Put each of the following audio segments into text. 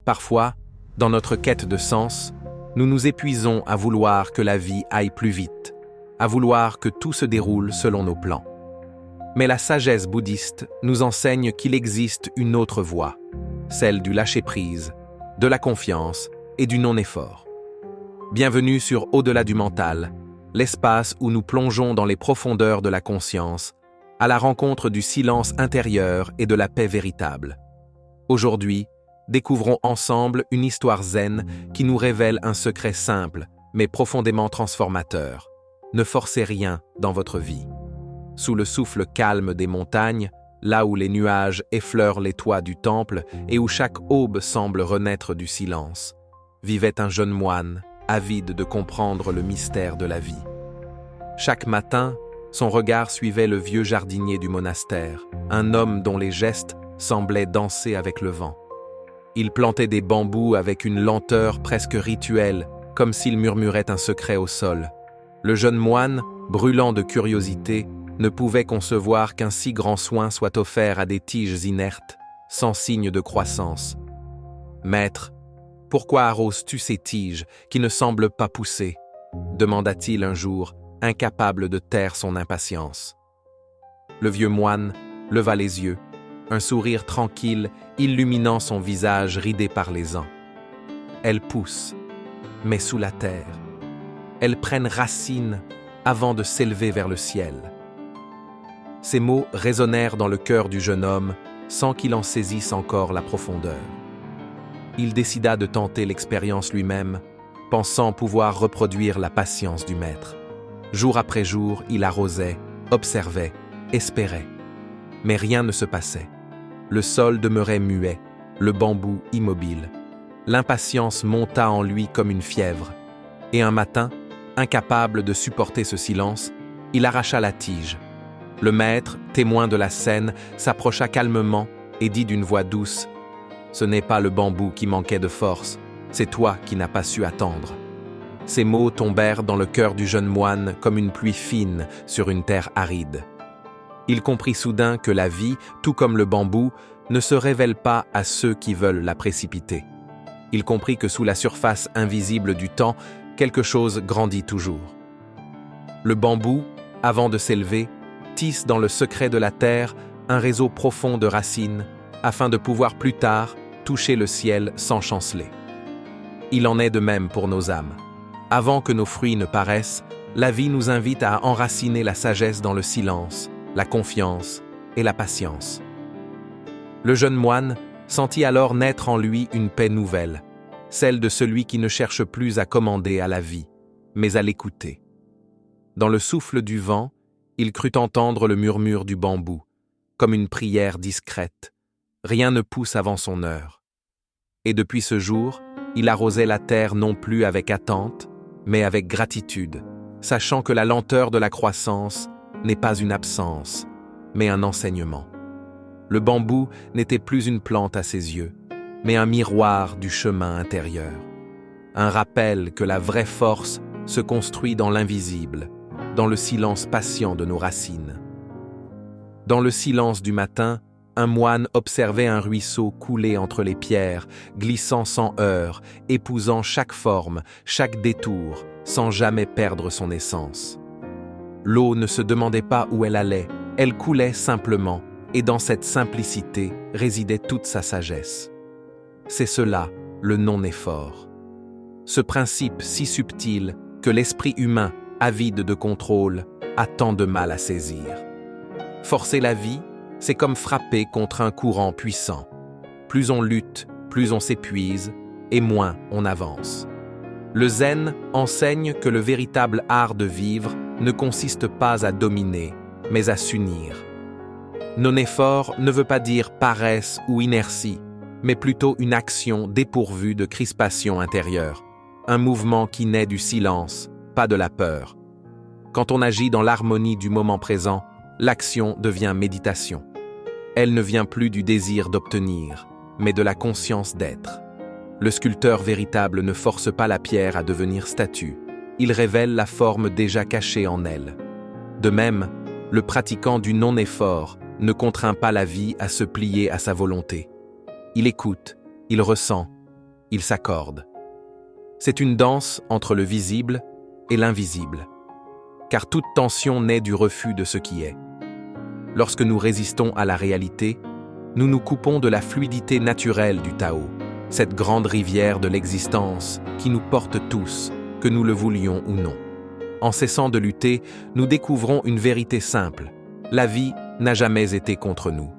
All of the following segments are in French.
Parfois, dans notre quête de sens, nous nous épuisons à vouloir que la vie aille plus vite, à vouloir que tout se déroule selon nos plans. Mais la sagesse bouddhiste nous enseigne qu'il existe une autre voie, celle du lâcher-prise, de la confiance et du non-effort. Bienvenue sur Au-delà du mental, l'espace où nous plongeons dans les profondeurs de la conscience, à la rencontre du silence intérieur et de la paix véritable. Aujourd'hui, découvrons ensemble une histoire zen qui nous révèle un secret simple, mais profondément transformateur. Ne forcez rien dans votre vie. Sous le souffle calme des montagnes, là où les nuages effleurent les toits du temple et où chaque aube semble renaître du silence, vivait un jeune moine, avide de comprendre le mystère de la vie. Chaque matin, son regard suivait le vieux jardinier du monastère, un homme dont les gestes semblaient danser avec le vent. Il plantait des bambous avec une lenteur presque rituelle, comme s'il murmurait un secret au sol. Le jeune moine, brûlant de curiosité, ne pouvait concevoir qu'un si grand soin soit offert à des tiges inertes, sans signe de croissance. « Maître, pourquoi arroses-tu ces tiges qui ne semblent pas pousser ?» demanda-t-il un jour, incapable de taire son impatience. Le vieux moine leva les yeux, un sourire tranquille illuminant son visage ridé par les ans. « Elles poussent, mais sous la terre. Elles prennent racine avant de s'élever vers le ciel. » Ces mots résonnèrent dans le cœur du jeune homme sans qu'il en saisisse encore la profondeur. Il décida de tenter l'expérience lui-même, pensant pouvoir reproduire la patience du maître. Jour après jour, il arrosait, observait, espérait. Mais rien ne se passait. Le sol demeurait muet, le bambou immobile. L'impatience monta en lui comme une fièvre. Et un matin, incapable de supporter ce silence, il arracha la tige. Le maître, témoin de la scène, s'approcha calmement et dit d'une voix douce : « Ce n'est pas le bambou qui manquait de force, c'est toi qui n'as pas su attendre. » Ces mots tombèrent dans le cœur du jeune moine comme une pluie fine sur une terre aride. Il comprit soudain que la vie, tout comme le bambou, ne se révèle pas à ceux qui veulent la précipiter. Il comprit que sous la surface invisible du temps, quelque chose grandit toujours. Le bambou, avant de s'élever, tisse dans le secret de la terre un réseau profond de racines, afin de pouvoir plus tard toucher le ciel sans chanceler. Il en est de même pour nos âmes. Avant que nos fruits ne paraissent, la vie nous invite à enraciner la sagesse dans le silence, la confiance et la patience. Le jeune moine sentit alors naître en lui une paix nouvelle, celle de celui qui ne cherche plus à commander à la vie, mais à l'écouter. Dans le souffle du vent, il crut entendre le murmure du bambou, comme une prière discrète. Rien ne pousse avant son heure. Et depuis ce jour, il arrosait la terre non plus avec attente, mais avec gratitude, sachant que la lenteur de la croissance n'est pas une absence, mais un enseignement. Le bambou n'était plus une plante à ses yeux, mais un miroir du chemin intérieur. Un rappel que la vraie force se construit dans l'invisible, dans le silence patient de nos racines. Dans le silence du matin, un moine observait un ruisseau couler entre les pierres, glissant sans heurts, épousant chaque forme, chaque détour, sans jamais perdre son essence. L'eau ne se demandait pas où elle allait, elle coulait simplement, et dans cette simplicité résidait toute sa sagesse. C'est cela, le non-effort. Ce principe si subtil que l'esprit humain, avide de contrôle, a tant de mal à saisir. Forcer la vie, c'est comme frapper contre un courant puissant. Plus on lutte, plus on s'épuise, et moins on avance. Le zen enseigne que le véritable art de vivre ne consiste pas à dominer, mais à s'unir. Non-effort ne veut pas dire paresse ou inertie, mais plutôt une action dépourvue de crispation intérieure, un mouvement qui naît du silence, pas de la peur. Quand on agit dans l'harmonie du moment présent, l'action devient méditation. Elle ne vient plus du désir d'obtenir, mais de la conscience d'être. Le sculpteur véritable ne force pas la pierre à devenir statue, il révèle la forme déjà cachée en elle. De même, le pratiquant du non-effort ne contraint pas la vie à se plier à sa volonté. Il écoute, il ressent, ils s'accordent. C'est une danse entre le visible et l'invisible, car toute tension naît du refus de ce qui est. Lorsque nous résistons à la réalité, nous nous coupons de la fluidité naturelle du Tao, cette grande rivière de l'existence qui nous porte tous, que nous le voulions ou non. En cessant de lutter, nous découvrons une vérité simple. La vie n'a jamais été contre nous.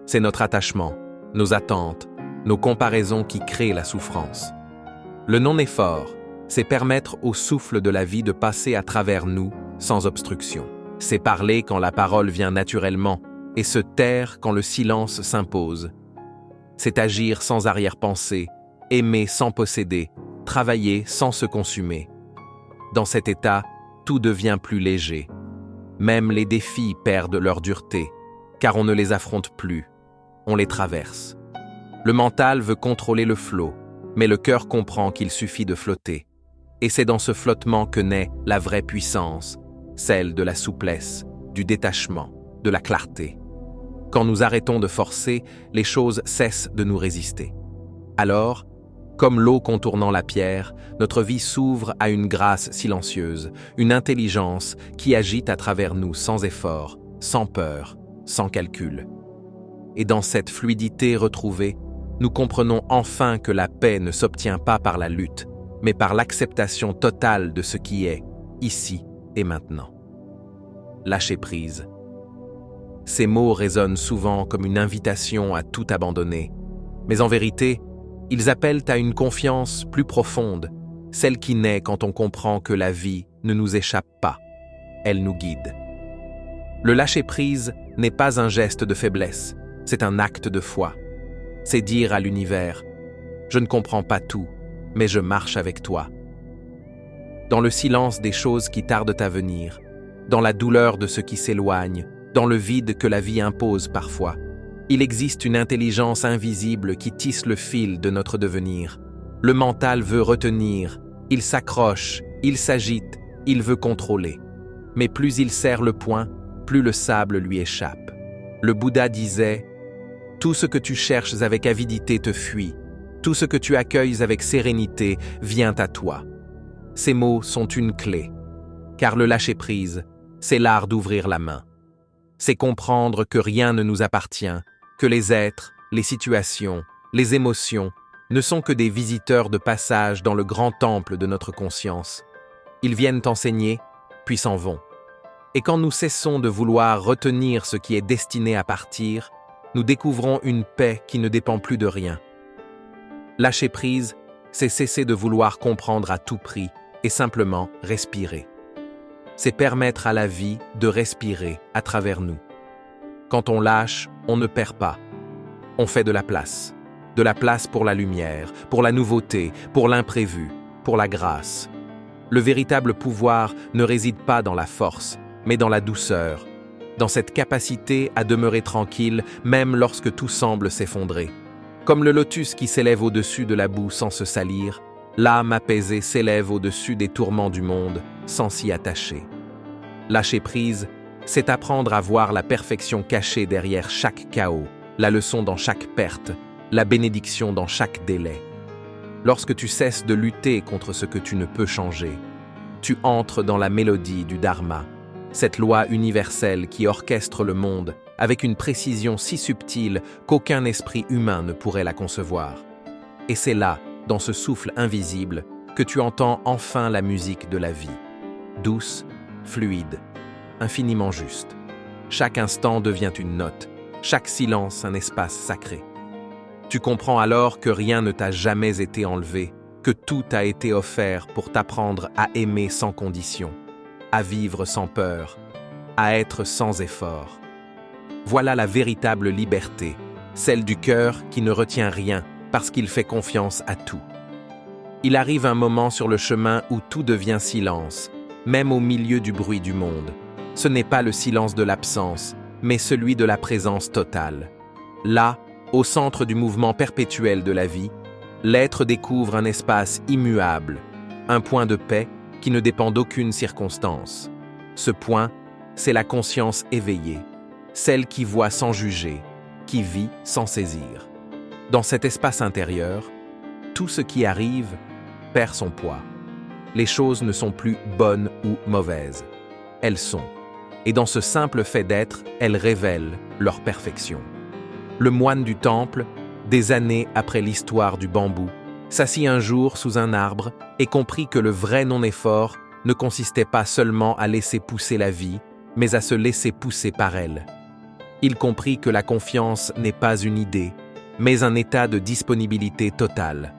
C'est notre attachement, nos attentes, nos comparaisons qui créent la souffrance. Le non-effort, c'est permettre au souffle de la vie de passer à travers nous sans obstruction. C'est parler quand la parole vient naturellement et se taire quand le silence s'impose. C'est agir sans arrière-pensée, aimer sans posséder, travailler sans se consumer. Dans cet état, tout devient plus léger. Même les défis perdent leur dureté, car on ne les affronte plus, on les traverse. Le mental veut contrôler le flot, mais le cœur comprend qu'il suffit de flotter. Et c'est dans ce flottement que naît la vraie puissance, celle de la souplesse, du détachement, de la clarté. Quand nous arrêtons de forcer, les choses cessent de nous résister. Alors, comme l'eau contournant la pierre, notre vie s'ouvre à une grâce silencieuse, une intelligence qui agite à travers nous sans effort, sans peur, sans calcul. Et dans cette fluidité retrouvée, nous comprenons enfin que la paix ne s'obtient pas par la lutte, mais par l'acceptation totale de ce qui est, ici et maintenant. Lâcher prise. Ces mots résonnent souvent comme une invitation à tout abandonner, mais en vérité, ils appellent à une confiance plus profonde, celle qui naît quand on comprend que la vie ne nous échappe pas, elle nous guide. Le lâcher-prise n'est pas un geste de faiblesse, c'est un acte de foi. C'est dire à l'univers « Je ne comprends pas tout, mais je marche avec toi ». Dans le silence des choses qui tardent à venir, dans la douleur de ce qui s'éloigne, dans le vide que la vie impose parfois, il existe une intelligence invisible qui tisse le fil de notre devenir. Le mental veut retenir, il s'accroche, il s'agite, il veut contrôler. Mais plus il serre le poing, plus le sable lui échappe. Le Bouddha disait « Tout ce que tu cherches avec avidité te fuit, tout ce que tu accueilles avec sérénité vient à toi. » Ces mots sont une clé, car le lâcher-prise, c'est l'art d'ouvrir la main. C'est comprendre que rien ne nous appartient, que les êtres, les situations, les émotions ne sont que des visiteurs de passage dans le grand temple de notre conscience. Ils viennent enseigner, puis s'en vont. Et quand nous cessons de vouloir retenir ce qui est destiné à partir, nous découvrons une paix qui ne dépend plus de rien. Lâcher prise, c'est cesser de vouloir comprendre à tout prix et simplement respirer. C'est permettre à la vie de respirer à travers nous. Quand on lâche, on ne perd pas. On fait de la place pour la lumière, pour la nouveauté, pour l'imprévu, pour la grâce. Le véritable pouvoir ne réside pas dans la force, mais dans la douceur, dans cette capacité à demeurer tranquille même lorsque tout semble s'effondrer. Comme le lotus qui s'élève au-dessus de la boue sans se salir, l'âme apaisée s'élève au-dessus des tourments du monde sans s'y attacher. Lâcher prise, c'est apprendre à voir la perfection cachée derrière chaque chaos, la leçon dans chaque perte, la bénédiction dans chaque délai. Lorsque tu cesses de lutter contre ce que tu ne peux changer, tu entres dans la mélodie du Dharma, cette loi universelle qui orchestre le monde avec une précision si subtile qu'aucun esprit humain ne pourrait la concevoir. Et c'est là, dans ce souffle invisible, que tu entends enfin la musique de la vie. Douce, fluide, infiniment juste. Chaque instant devient une note, chaque silence un espace sacré. Tu comprends alors que rien ne t'a jamais été enlevé, que tout a été offert pour t'apprendre à aimer sans condition, à vivre sans peur, à être sans effort. Voilà la véritable liberté, celle du cœur qui ne retient rien parce qu'il fait confiance à tout. Il arrive un moment sur le chemin où tout devient silence, même au milieu du bruit du monde. Ce n'est pas le silence de l'absence, mais celui de la présence totale. Là, au centre du mouvement perpétuel de la vie, l'être découvre un espace immuable, un point de paix qui ne dépend d'aucune circonstance. Ce point, c'est la conscience éveillée, celle qui voit sans juger, qui vit sans saisir. Dans cet espace intérieur, Tout ce qui arrive perd son poids. Les choses ne sont plus bonnes ou mauvaises. Elles sont. Et dans ce simple fait d'être, elles révèlent leur perfection. Le moine du temple, des années après l'histoire du bambou, s'assit un jour sous un arbre et comprit que le vrai non-effort ne consistait pas seulement à laisser pousser la vie, mais à se laisser pousser par elle. Il comprit que la confiance n'est pas une idée, mais un état de disponibilité totale.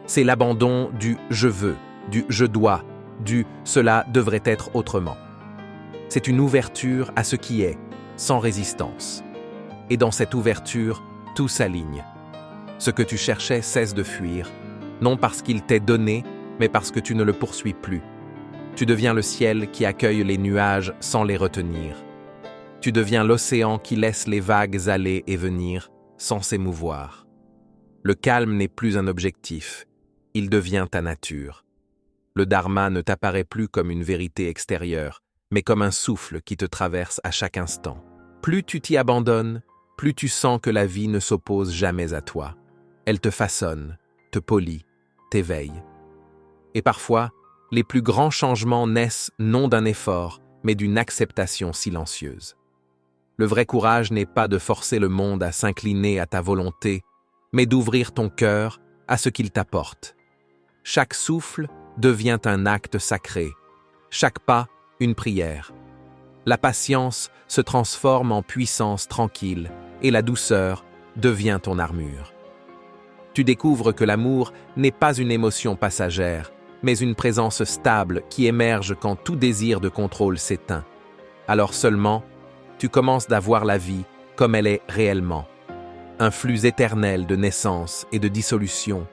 C'est l'abandon du « je veux », du « je dois », du « cela devrait être autrement ». C'est une ouverture à ce qui est, sans résistance. Et dans cette ouverture, tout s'aligne. Ce que tu cherchais cesse de fuir, non parce qu'il t'est donné, mais parce que tu ne le poursuis plus. Tu deviens le ciel qui accueille les nuages sans les retenir. Tu deviens l'océan qui laisse les vagues aller et venir, sans s'émouvoir. Le calme n'est plus un objectif, il devient ta nature. Le dharma ne t'apparaît plus comme une vérité extérieure, mais comme un souffle qui te traverse à chaque instant. Plus tu t'y abandonnes, plus tu sens que la vie ne s'oppose jamais à toi. Elle te façonne, te polit, t'éveille. Et parfois, les plus grands changements naissent non d'un effort, mais d'une acceptation silencieuse. Le vrai courage n'est pas de forcer le monde à s'incliner à ta volonté, mais d'ouvrir ton cœur à ce qu'il t'apporte. Chaque souffle devient un acte sacré, chaque pas une prière. La patience se transforme en puissance tranquille et la douceur devient ton armure. Tu découvres que l'amour n'est pas une émotion passagère, mais une présence stable qui émerge quand tout désir de contrôle s'éteint. Alors seulement, tu commences à voir la vie comme elle est réellement. Un flux éternel de naissance et de dissolution,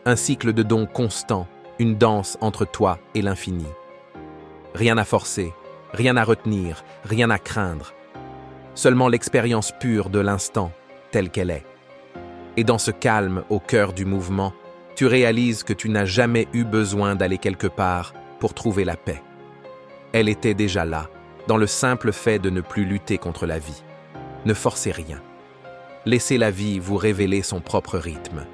un cycle de dons constants, une danse entre toi et l'infini. Rien à forcer, rien à retenir, rien à craindre. Seulement l'expérience pure de l'instant, telle qu'elle est. Et dans ce calme au cœur du mouvement, tu réalises que tu n'as jamais eu besoin d'aller quelque part pour trouver la paix. Elle était déjà là, dans le simple fait de ne plus lutter contre la vie. Ne forcez rien. Laissez la vie vous révéler son propre rythme.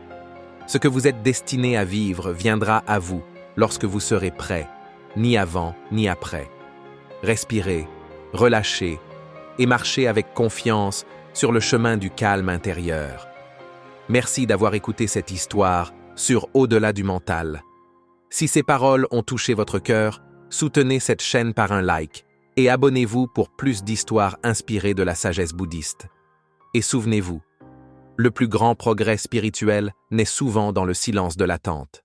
Ce que vous êtes destiné à vivre viendra à vous lorsque vous serez prêt, ni avant ni après. Respirez, relâchez et marchez avec confiance sur le chemin du calme intérieur. Merci d'avoir écouté cette histoire sur Au-delà du mental. Si ces paroles ont touché votre cœur, soutenez cette chaîne par un like et abonnez-vous pour plus d'histoires inspirées de la sagesse bouddhiste. Et souvenez-vous, le plus grand progrès spirituel naît souvent dans le silence de l'attente.